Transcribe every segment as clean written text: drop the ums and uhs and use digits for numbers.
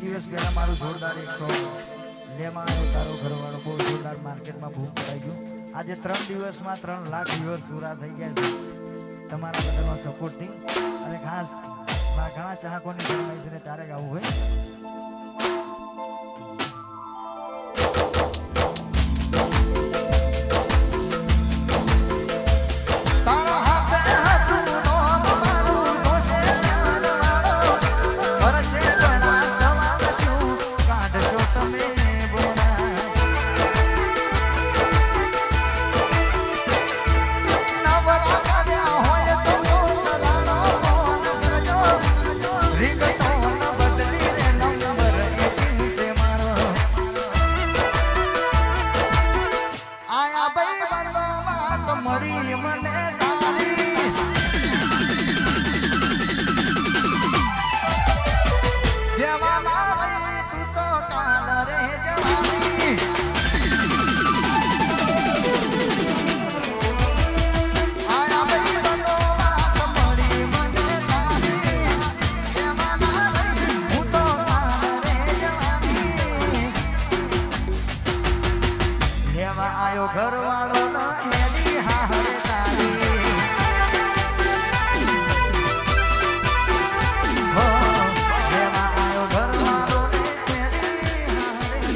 દિવસ પહેલા મારું જોરદાર 100 લેમાં આવ્યો તારો ઘરવાળો બહુ જોરદાર માર્કેટમાં બૂમ પડાઈ ગયું. આજે 3 દિવસમાં 3 લાખ વ્યુઅર્સ પૂરા થઈ ગયા છે તમારા બધાનો સપોર્ટિંગ અને ખાસ મારા ઘણા ચાહકોની ફરમાઈશ છે ને તારે ગાવું હોય. ઘરવાળો એની હારે તારી હો જેમાં આયો ઘરવાળો એની હારે તારી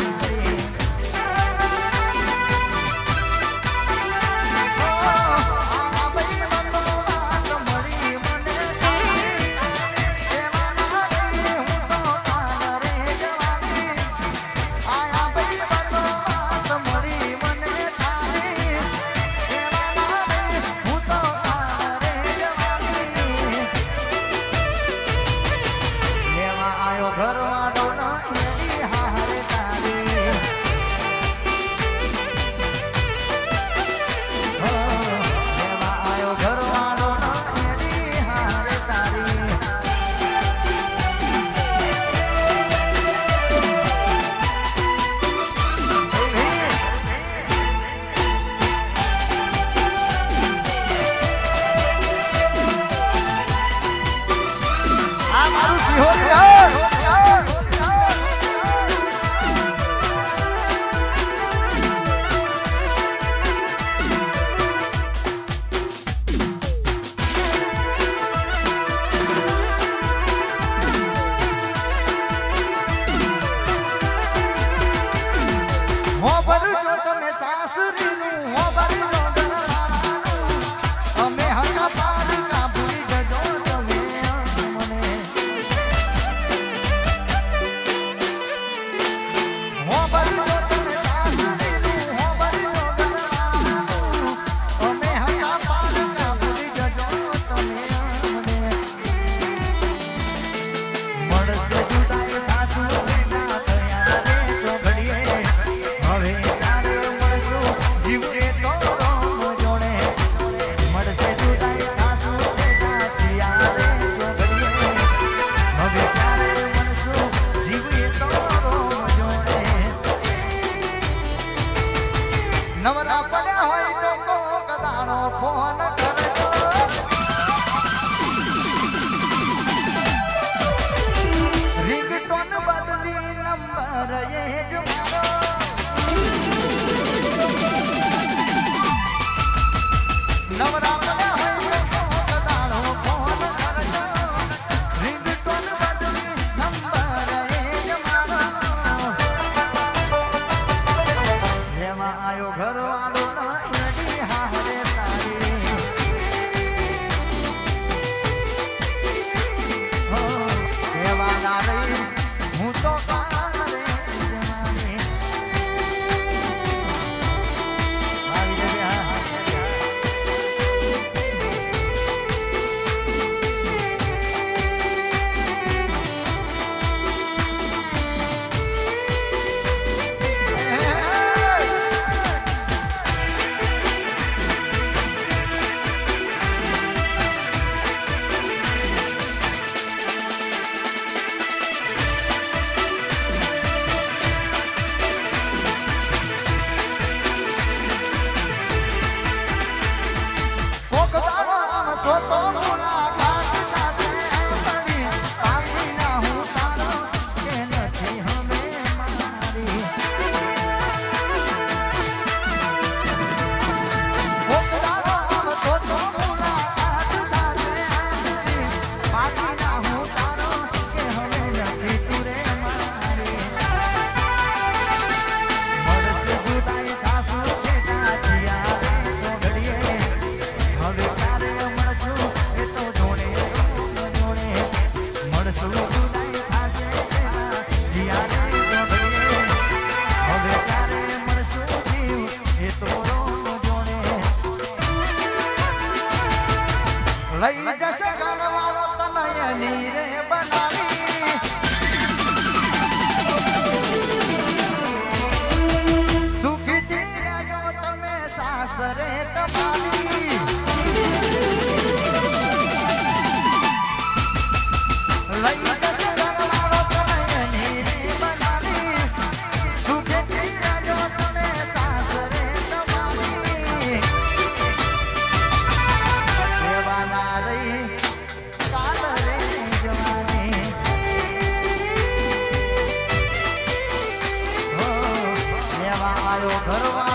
આ ભાઈ બંધો વાત મળી મને તારી જેમાં નારી હું તો તારે જવાની આ ભાઈ બંધો વાત મળી ઘરવાળો એની હારે તારી એમાં આયો ઘરવાળો એની હારે તારી આ મારું સિહોરી નવરા પડ્યા હોય તો કોક દાડો ફોન કરજો રિંગટોન બદલી નંબર એ જ મારો નવરા પડ્યા હોય તો કોક દાડો ફોન કરજો રિંગટોન બદલી નંબર એ જ મારો જેમાં આયો ઘરવાળો એની હારે તારી હો એવા નારી હું તો કારે જવાની આવી ગયા લઈ જશે ઘરવાળો તનયની રે બનાવી સુખીથી રહેજો તમે સાસરે તમારી લઈ જશે ઘરવાળો તનયની રે બનાવી સુખીથી રહેજો તમે સાસરે તમારી દેવાના રહી કાલ રે જવાની હો લેવા આવ્યો ઘરવાળો